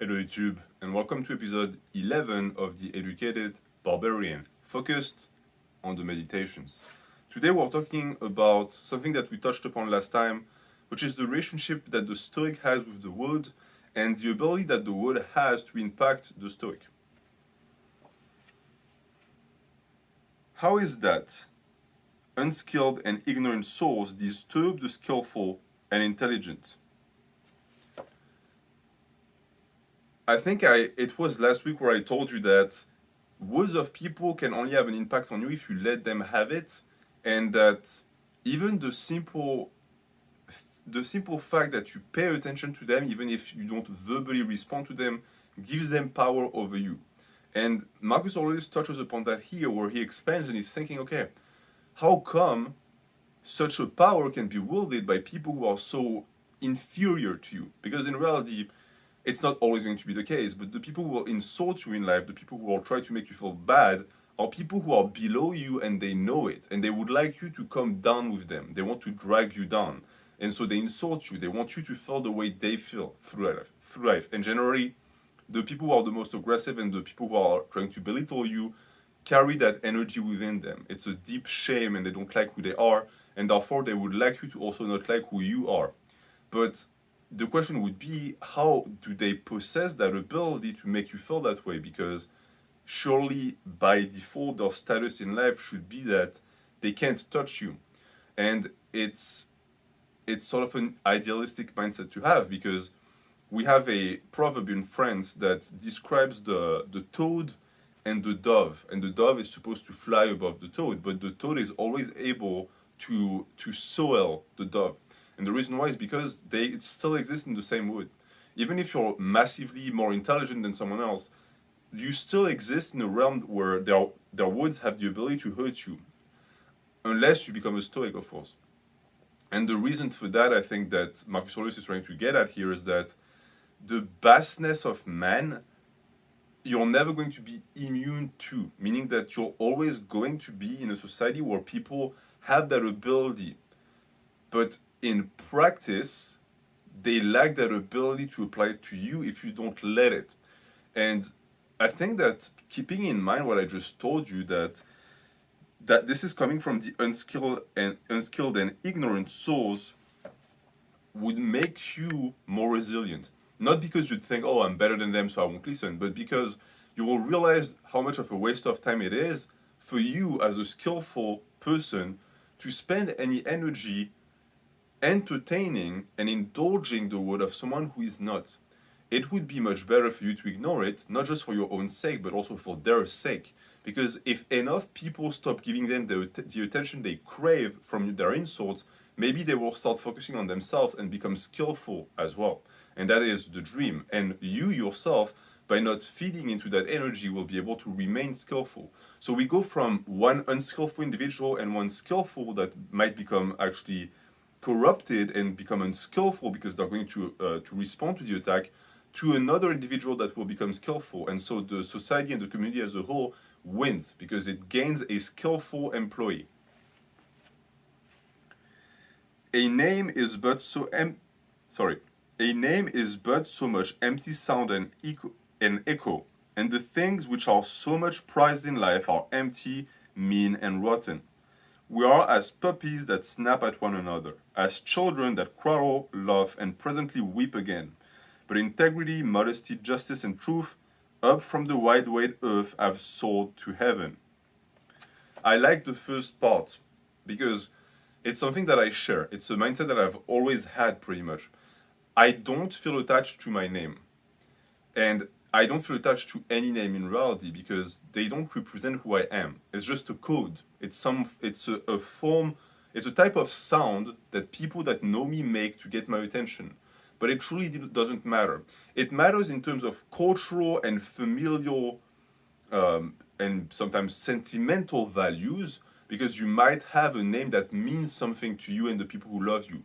Hello YouTube, and welcome to episode 11 of the Educated Barbarian, focused on the meditations. Today we're talking about something that we touched upon last time, which is the relationship that the Stoic has with the wood and the ability that the wood has to impact the Stoic. How is that unskilled and ignorant souls disturb the skillful and intelligent? I think it was last week where I told you that words of people can only have an impact on you if you let them have it, and that even the simple fact that you pay attention to them, even if you don't verbally respond to them, gives them power over you. And Marcus Aurelius touches upon that here, where he expands and he's thinking, okay, how come such a power can be wielded by people who are so inferior to you? Because in reality, it's not always going to be the case, but the people who will insult you in life, the people who will try to make you feel bad, are people who are below you and they know it, and they would like you to come down with them. They want to drag you down. And so they insult you. They want you to feel the way they feel through life. And generally, the people who are the most aggressive and the people who are trying to belittle you carry that energy within them. It's a deep shame and they don't like who they are, and therefore they would like you to also not like who you are. But the question would be, how do they possess that ability to make you feel that way? Because surely by default their status in life should be that they can't touch you. And it's sort of an idealistic mindset to have, because we have a proverb in France that describes the toad and the dove. And the dove is supposed to fly above the toad, but the toad is always able to soil the dove. And the reason why is because they still exist in the same wood. Even if you're massively more intelligent than someone else, you still exist in a realm where their woods have the ability to hurt you, unless you become a Stoic, of course. And the reason for that, I think, that Marcus Aurelius is trying to get at here is that the vastness of man, you're never going to be immune to, meaning that you're always going to be in a society where people have that ability. But in practice, they lack that ability to apply it to you if you don't let it. And I think that keeping in mind what I just told you, that this is coming from the unskilled and ignorant souls, would make you more resilient. Not because you'd think, oh, I'm better than them, so I won't listen, but because you will realize how much of a waste of time it is for you as a skillful person to spend any energy entertaining and indulging the word of someone who is not. It would be much better for you to ignore it, not just for your own sake, but also for their sake. Because if enough people stop giving them the attention they crave from their insults, maybe they will start focusing on themselves and become skillful as well. And that is the dream. And you yourself, by not feeding into that energy, will be able to remain skillful. So we go from one unskillful individual and one skillful that might become actually corrupted and become unskillful because they're going to respond to the attack, to another individual that will become skillful. And so the society and the community as a whole wins because it gains a skillful employee. A name is but so a name is but so much empty sound and echo, and the things which are so much prized in life are empty, mean, and rotten. We are as puppies that snap at one another, as children that quarrel, laugh, and presently weep again. But integrity, modesty, justice, and truth, up from the wide earth, have soared to heaven. I like the first part because it's something that I share. It's a mindset that I've always had pretty much. I don't feel attached to my name. And I don't feel attached to any name in reality because they don't represent who I am. It's just a code. It's a form, it's a type of sound that people that know me make to get my attention. But it truly doesn't matter. It matters in terms of cultural and familial and sometimes sentimental values, because you might have a name that means something to you and the people who love you.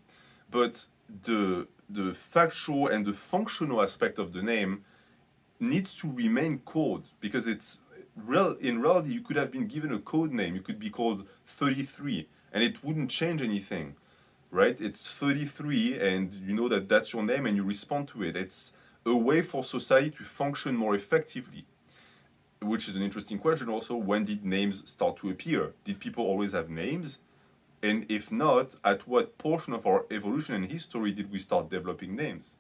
But the factual and the functional aspect of the name needs to remain code, because it's real. In reality, you could have been given a code name. You could be called 33 and it wouldn't change anything, right? It's 33 and you know that that's your name and you respond to it. It's a way for society to function more effectively. Which is an interesting question also. When did names start to appear? Did people always have names? And if not, at what portion of our evolution and history did we start developing names?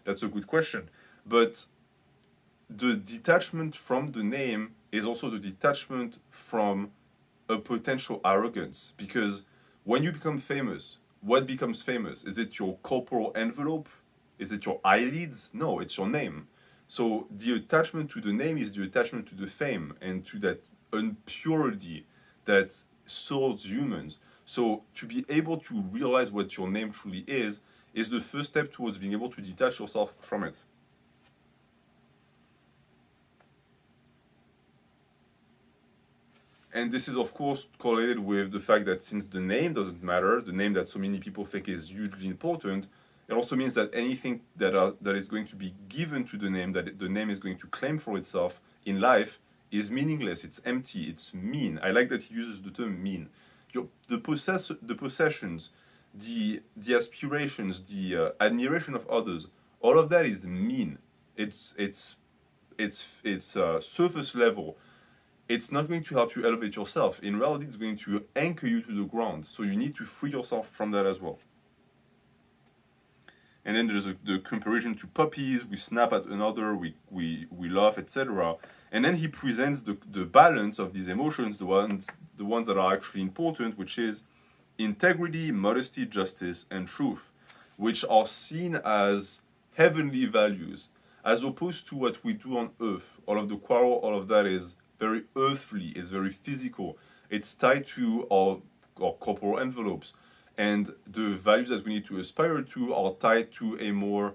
That's a good question. But the detachment from the name is also the detachment from a potential arrogance. Because when you become famous, what becomes famous? Is it your corporal envelope? Is it your eyelids? No, it's your name. So the attachment to the name is the attachment to the fame and to that impurity that souls humans. So to be able to realize what your name truly is the first step towards being able to detach yourself from it. And this is, of course, correlated with the fact that since the name doesn't matter, the name that so many people think is hugely important, it also means that anything that is going to be given to the name, that the name is going to claim for itself in life, is meaningless. It's empty. It's mean. I like that he uses the term mean. The possessions, the aspirations, the admiration of others, all of that is mean. It's surface level. It's not going to help you elevate yourself. In reality, it's going to anchor you to the ground. So you need to free yourself from that as well. And then there's the comparison to puppies. We snap at another, we laugh, etc. And then he presents the balance of these emotions, the ones that are actually important, which is integrity, modesty, justice, and truth, which are seen as heavenly values, as opposed to what we do on earth. All of the quarrel, all of that is very earthly, it's very physical. It's tied to our corporal envelopes. And the values that we need to aspire to are tied to a more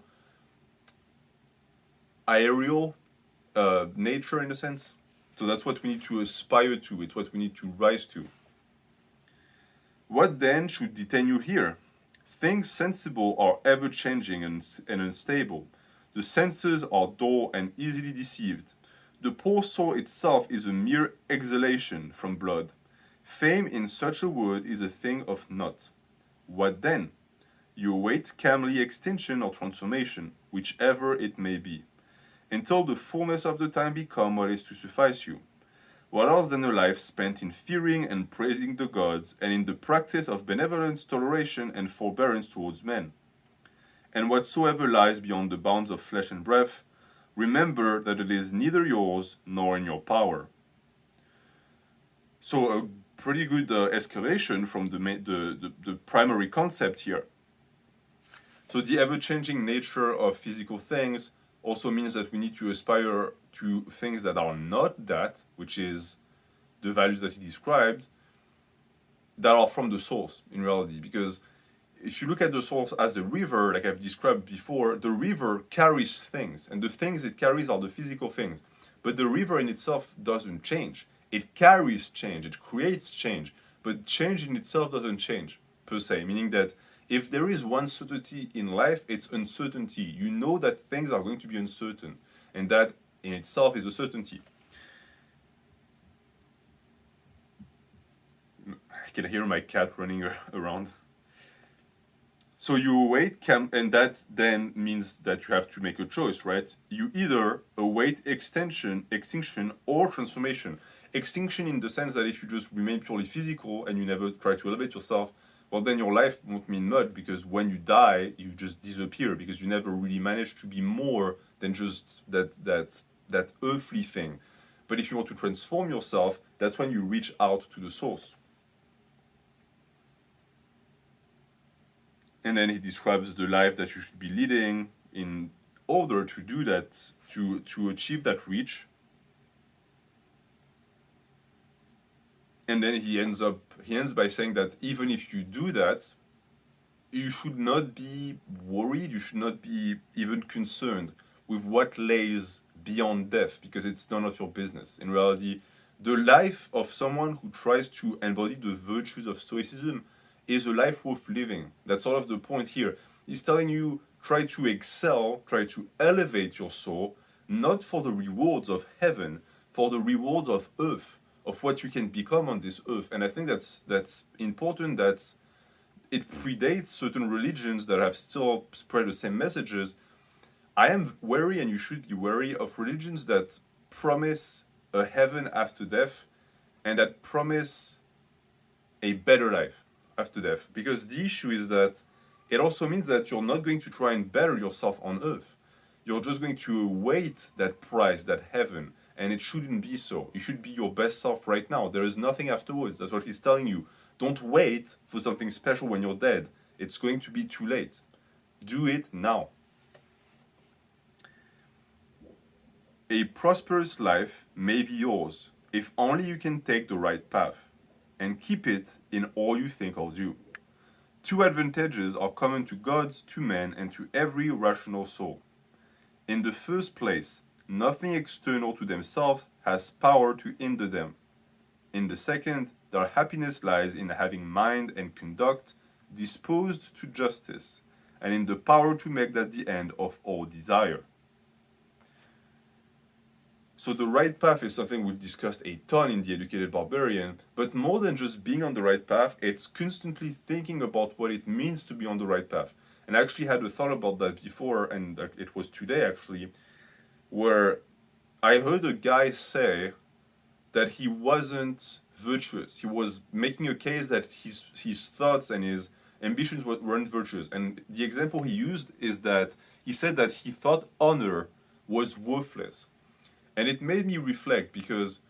aerial nature, in a sense. So that's what we need to aspire to, it's what we need to rise to. What then should detain you here? Things sensible are ever changing and unstable. The senses are dull and easily deceived. The poor soul itself is a mere exhalation from blood. Fame in such a word is a thing of naught. What then? You await calmly extinction or transformation, whichever it may be, until the fullness of the time become what is to suffice you. What else than a life spent in fearing and praising the gods, and in the practice of benevolence, toleration, and forbearance towards men? And whatsoever lies beyond the bounds of flesh and breath, remember that it is neither yours nor in your power. So a pretty good escalation from the primary concept here. So the ever-changing nature of physical things also means that we need to aspire to things that are not that, which is the values that he described, that are from the source in reality. Because if you look at the source as a river, like I've described before, the river carries things, and the things it carries are the physical things. But the river in itself doesn't change. It carries change, it creates change, but change in itself doesn't change, per se, meaning that if there is one certainty in life, it's uncertainty. You know that things are going to be uncertain, and that in itself is a certainty. I can hear my cat running around. So you await, and that then means that you have to make a choice, right? You either await extinction, or transformation. Extinction in the sense that if you just remain purely physical and you never try to elevate yourself, well, then your life won't mean much, because when you die, you just disappear, because you never really managed to be more than just that earthly thing. But if you want to transform yourself, that's when you reach out to the source. And then he describes the life that you should be leading in order to do that, to achieve that reach. And then he ends by saying that even if you do that, you should not be worried, you should not be even concerned with what lays beyond death, because it's none of your business. In reality, the life of someone who tries to embody the virtues of Stoicism is a life worth living. That's sort of the point here. He's telling you, try to excel, try to elevate your soul, not for the rewards of heaven, for the rewards of earth, of what you can become on this earth. And I think that's important, that it predates certain religions that have still spread the same messages. I am wary, and you should be wary of religions that promise a heaven after death and that promise a better life after death. Because the issue is that it also means that you're not going to try and better yourself on earth. You're just going to await that prize, that heaven, and it shouldn't be so. You should be your best self right now. There is nothing afterwards. That's what he's telling you. Don't wait for something special when you're dead. It's going to be too late. Do it now. A prosperous life may be yours if only you can take the right path and keep it in all you think or do. Two advantages are common to gods, to men, and to every rational soul. In the first place, nothing external to themselves has power to hinder them. In the second, their happiness lies in having mind and conduct disposed to justice, and in the power to make that the end of all desire. So the right path is something we've discussed a ton in the Educated Barbarian, but more than just being on the right path, it's constantly thinking about what it means to be on the right path. And I actually had a thought about that before, and it was today actually, where I heard a guy say that he wasn't virtuous. He was making a case that his thoughts and his ambitions weren't virtuous. And the example he used is that he said that he thought honor was worthless. And it made me reflect because,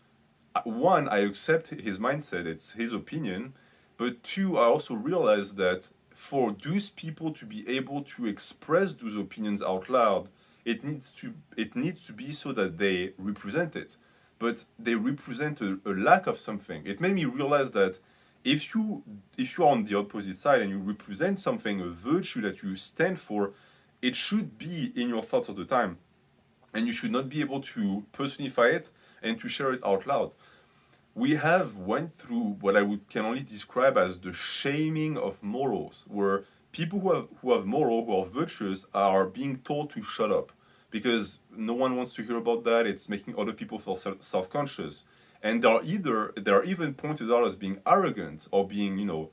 one, I accept his mindset, it's his opinion, but two, I also realized that for those people to be able to express those opinions out loud, it needs to be so that they represent it. But they represent a lack of something. It made me realize that if you are on the opposite side and you represent something, a virtue that you stand for, it should be in your thoughts all the time. And you should not be able to personify it and to share it out loud. We have went through what can only describe as the shaming of morals, where people who have moral, who are virtuous, are being told to shut up because no one wants to hear about that. It's making other people feel self-conscious, and they are even pointed out as being arrogant or being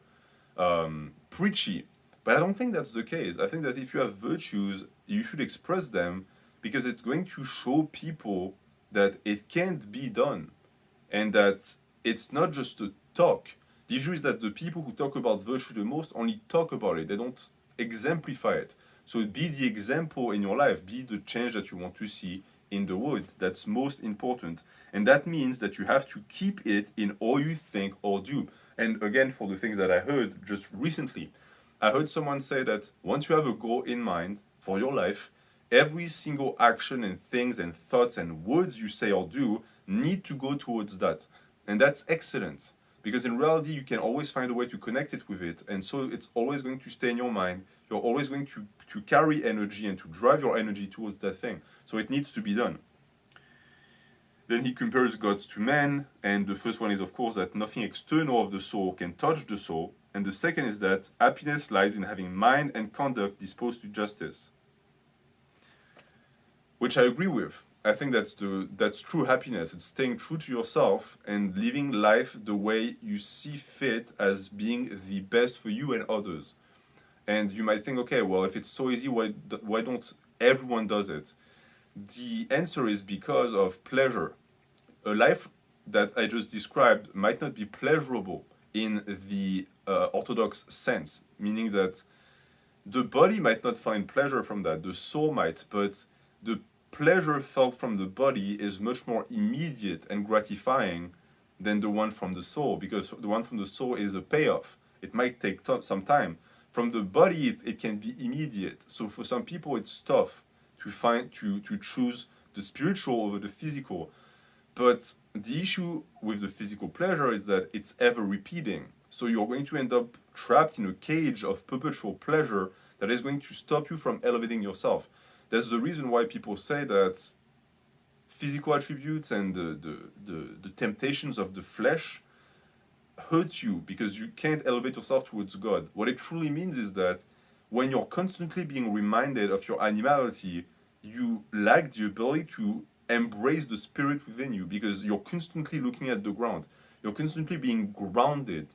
preachy. But I don't think that's the case. I think that if you have virtues, you should express them because it's going to show people that it can't be done and that it's not just a talk. The issue is that the people who talk about virtue the most only talk about it, they don't exemplify it. So be the example in your life, be the change that you want to see in the world. That's most important. And that means that you have to keep it in all you think or do. And again, for the things that I heard just recently, I heard someone say that once you have a goal in mind for your life, every single action and things and thoughts and words you say or do need to go towards that. And that's excellent. Because in reality, you can always find a way to connect it with it. And so it's always going to stay in your mind. You're always going to carry energy and to drive your energy towards that thing. So it needs to be done. Then he compares gods to men. And the first one is, of course, that nothing external of the soul can touch the soul. And the second is that happiness lies in having mind and conduct disposed to justice. Which I agree with. I think that's true happiness. It's staying true to yourself and living life the way you see fit as being the best for you and others. And you might think, okay, well, if it's so easy, why don't everyone does it? The answer is because of pleasure. A life that I just described might not be pleasurable in the orthodox sense, meaning that the body might not find pleasure from that, the soul might, but the pleasure felt from the body is much more immediate and gratifying than the one from the soul, because the one from the soul is a payoff. It might take some time. From the body, it can be immediate. So for some people, it's tough to choose the spiritual over the physical. But the issue with the physical pleasure is that it's ever repeating. So you're going to end up trapped in a cage of perpetual pleasure that is going to stop you from elevating yourself. That's the reason why people say that physical attributes and the temptations of the flesh hurt you because you can't elevate yourself towards God. What it truly means is that when you're constantly being reminded of your animality, you lack the ability to embrace the spirit within you because you're constantly looking at the ground. You're constantly being grounded.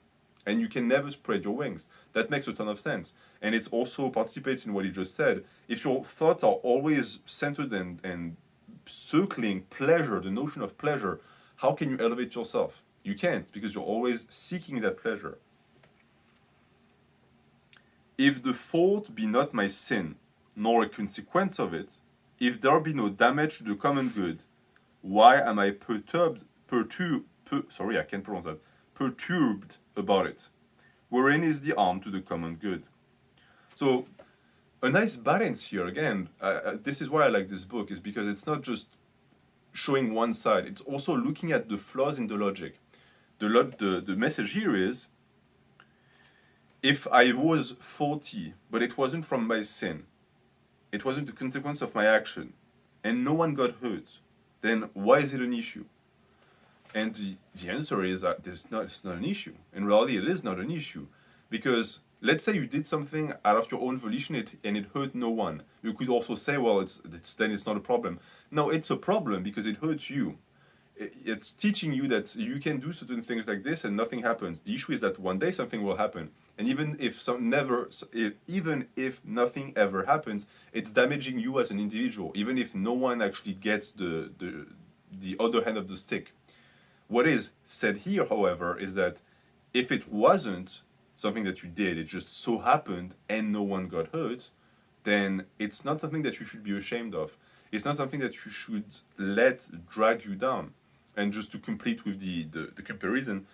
and you can never spread your wings. That makes a ton of sense. And it also participates in what you just said. If your thoughts are always centered and circling pleasure, the notion of pleasure, how can you elevate yourself? You can't, because you're always seeking that pleasure. If the fault be not my sin, nor a consequence of it, if there be no damage to the common good, why am I perturbed about it? Wherein is the harm to the common good? So, a nice balance here again. This is why I like this book, is because it's not just showing one side, it's also looking at the flaws in the logic. The message here is, if I was faulty, but it wasn't from my sin, it wasn't the consequence of my action, and no one got hurt, then why is it an issue? And the answer is that it's not an issue. In reality, it is not an issue. Because let's say you did something out of your own volition and it hurt no one. You could also say, well, then it's not a problem. No, it's a problem because it hurts you. It's teaching you that you can do certain things like this and nothing happens. The issue is that one day something will happen. And even if nothing ever happens, it's damaging you as an individual, even if no one actually gets the other hand of the stick. What is said here, however, is that if it wasn't something that you did, it just so happened and no one got hurt, then it's not something that you should be ashamed of. It's not something that you should let drag you down. And just to complete with the comparison,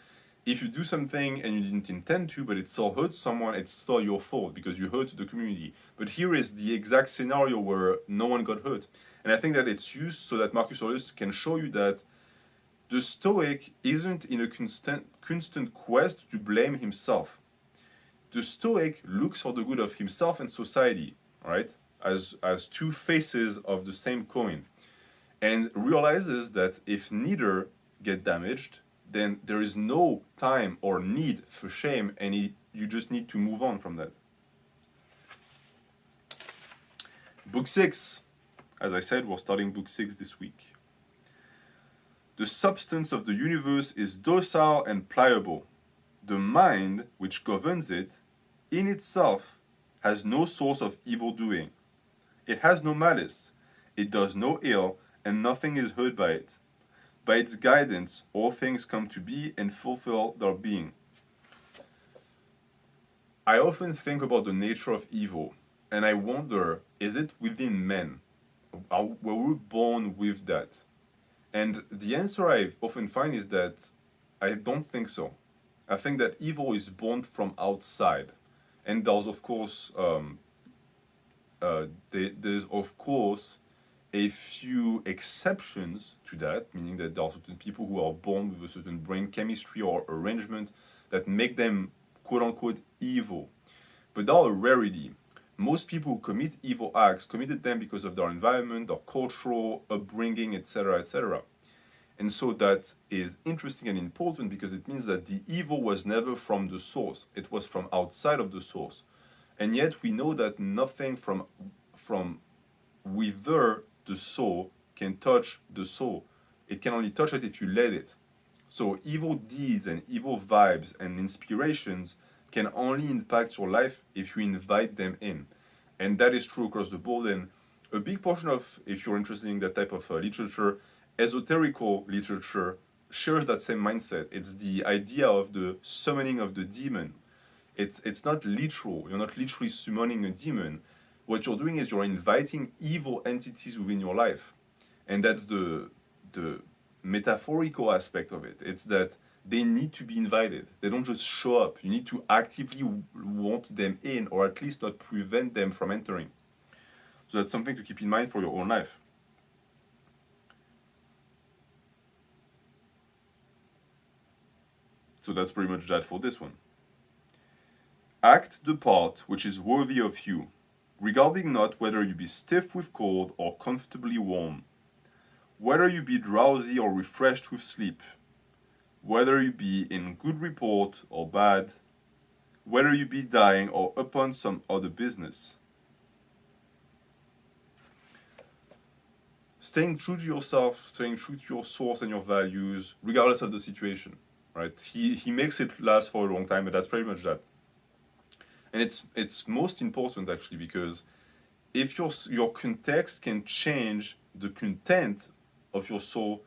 if you do something and you didn't intend to, but it still hurts someone, it's still your fault because you hurt the community. But here is the exact scenario where no one got hurt. And I think that it's used so that Marcus Aurelius can show you that the Stoic isn't in a constant quest to blame himself. The Stoic looks for the good of himself and society, right? As two faces of the same coin. And realizes that if neither get damaged, then there is no time or need for shame, and you just need to move on from that. Book 6. As I said, we're starting book 6 this week. The substance of the universe is docile and pliable. The mind, which governs it, in itself, has no source of evil doing. It has no malice. It does no ill, and nothing is hurt by it. By its guidance, all things come to be and fulfill their being. I often think about the nature of evil, and I wonder, is it within men? Were we born with that? And the answer I often find is that I don't think so. I think that evil is born from outside. And there's of course a few exceptions to that, meaning that there are certain people who are born with a certain brain chemistry or arrangement that make them quote-unquote evil. But they are a rarity. Most people who commit evil acts committed them because of their environment, their cultural upbringing, etc., etc. And so that is interesting and important because it means that the evil was never from the source. It was from outside of the source. And yet we know that nothing from within the soul can touch the soul. It can only touch it if you let it. So evil deeds and evil vibes and inspirations can only impact your life if you invite them in. And that is true across the board. And a big portion of, if you're interested in that type of literature, esoterical literature shares that same mindset. It's the idea of the summoning of the demon. It's not literal. You're not literally summoning a demon. What you're doing is you're inviting evil entities within your life. And that's the metaphorical aspect of it. It's that they need to be invited. They don't just show up. You need to actively want them in, or at least not prevent them from entering. So that's something to keep in mind for your own life. So that's pretty much that for this one. Act the part which is worthy of you, regarding not whether you be stiff with cold or comfortably warm, whether you be drowsy or refreshed with sleep, whether you be in good report or bad, whether you be dying or upon some other business. Staying true to yourself, staying true to your source and your values, regardless of the situation. right? He makes it last for a long time, but that's pretty much that. And it's most important actually, because if your context can change the content of your soul,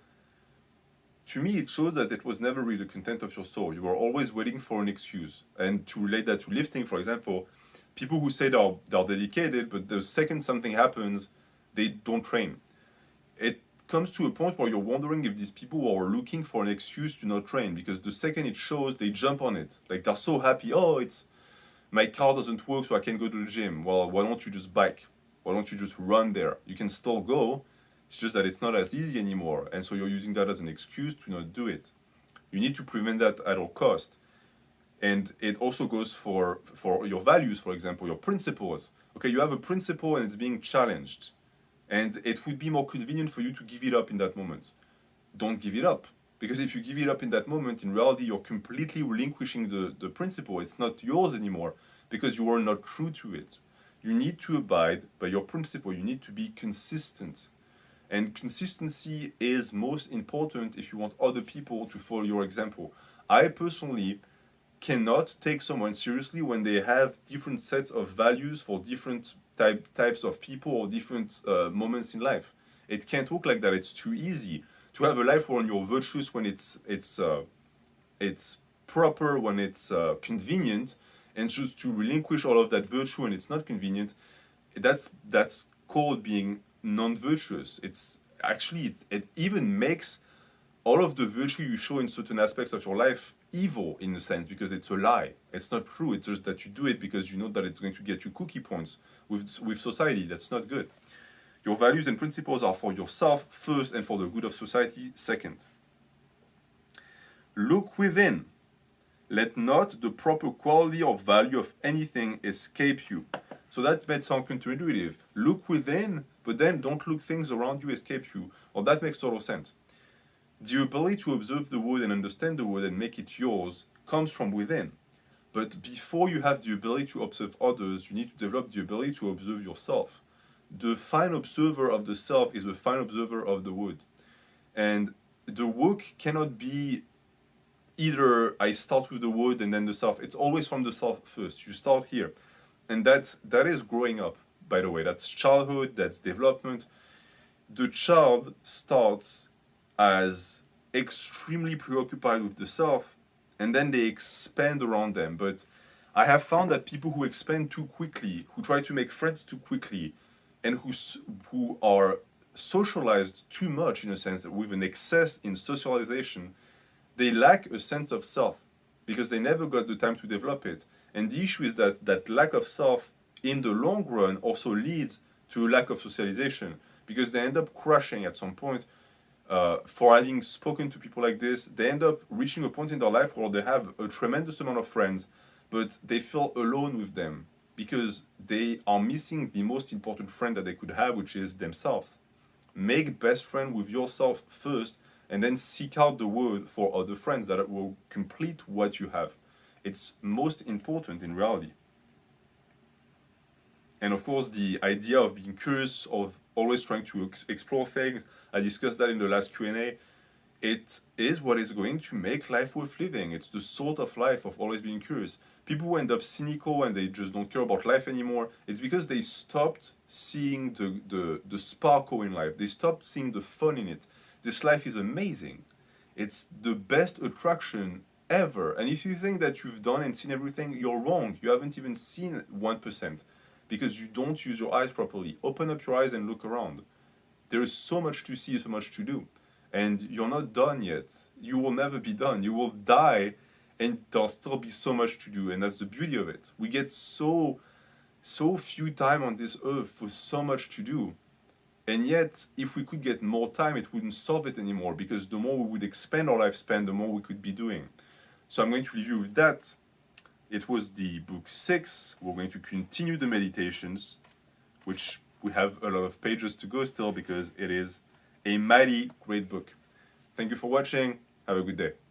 to me it shows that it was never really the content of your soul. You were always waiting for an excuse. And to relate that to lifting, for example, people who say they're dedicated, but the second something happens, they don't train. It comes to a point where you're wondering if these people are looking for an excuse to not train, because the second it shows, they jump on it. Like they're so happy, oh, it's my car doesn't work, so I can't go to the gym. Well, why don't you just bike? Why don't you just run there? You can still go. It's just that it's not as easy anymore, and so you're using that as an excuse to not do it. You need to prevent that at all cost. And it also goes for your values, for example, your principles. Okay, you have a principle and it's being challenged, and it would be more convenient for you to give it up in that moment. Don't give it up. Because if you give it up in that moment, in reality, you're completely relinquishing the principle. It's not yours anymore because you are not true to it. You need to abide by your principle. You need to be consistent. And consistency is most important if you want other people to follow your example. I personally cannot take someone seriously when they have different sets of values for different types of people or different moments in life. It can't work like that. It's too easy to have a life where you're virtuous when it's proper, when it's convenient, and just to relinquish all of that virtue when it's not convenient. That's called being non-virtuous. It's actually it even makes all of the virtue you show in certain aspects of your life evil, in a sense, because it's a lie. It's not true. It's just that you do it because you know that it's going to get you cookie points with society. That's not good. Your values and principles are for yourself first and for the good of society second. Look within. Let not the proper quality or value of anything escape you. So that might sound counterintuitive. Look within, but then don't look things around you escape you. Well, that makes total sense. The ability to observe the world and understand the world and make it yours comes from within. But before you have the ability to observe others, you need to develop the ability to observe yourself. The fine observer of the self is the fine observer of the world. And the work cannot be either I start with the world and then the self. It's always from the self first. You start here. And that is growing up, by the way. That's childhood, that's development. The child starts as extremely preoccupied with the self, and then they expand around them. But I have found that people who expand too quickly, who try to make friends too quickly, and who are socialized too much, in a sense, with an excess in socialization, they lack a sense of self because they never got the time to develop it. And the issue is that lack of self in the long run also leads to a lack of socialization, because they end up crashing at some point. For having spoken to people like this, they end up reaching a point in their life where they have a tremendous amount of friends, but they feel alone with them because they are missing the most important friend that they could have, which is themselves. Make best friend with yourself first, and then seek out the world for other friends that will complete what you have. It's most important in reality. And of course, the idea of being curious, of always trying to explore things, I discussed that in the last Q&A. It is what is going to make life worth living. It's the sort of life of always being curious. People who end up cynical and they just don't care about life anymore, it's because they stopped seeing the sparkle in life. They stopped seeing the fun in it. This life is amazing. It's the best attraction ever. And if you think that you've done and seen everything, you're wrong. You haven't even seen 1%. Because you don't use your eyes properly. Open up your eyes and look around. There is so much to see, so much to do. And you're not done yet. You will never be done. You will die, and there'll still be so much to do. And that's the beauty of it. We get so few time on this earth for so much to do. And yet, if we could get more time, it wouldn't solve it anymore, because the more we would expand our lifespan, the more we could be doing. So I'm going to leave you with that. It was the book 6. We're going to continue the meditations, which we have a lot of pages to go still because it is a mighty great book. Thank you for watching. Have a good day.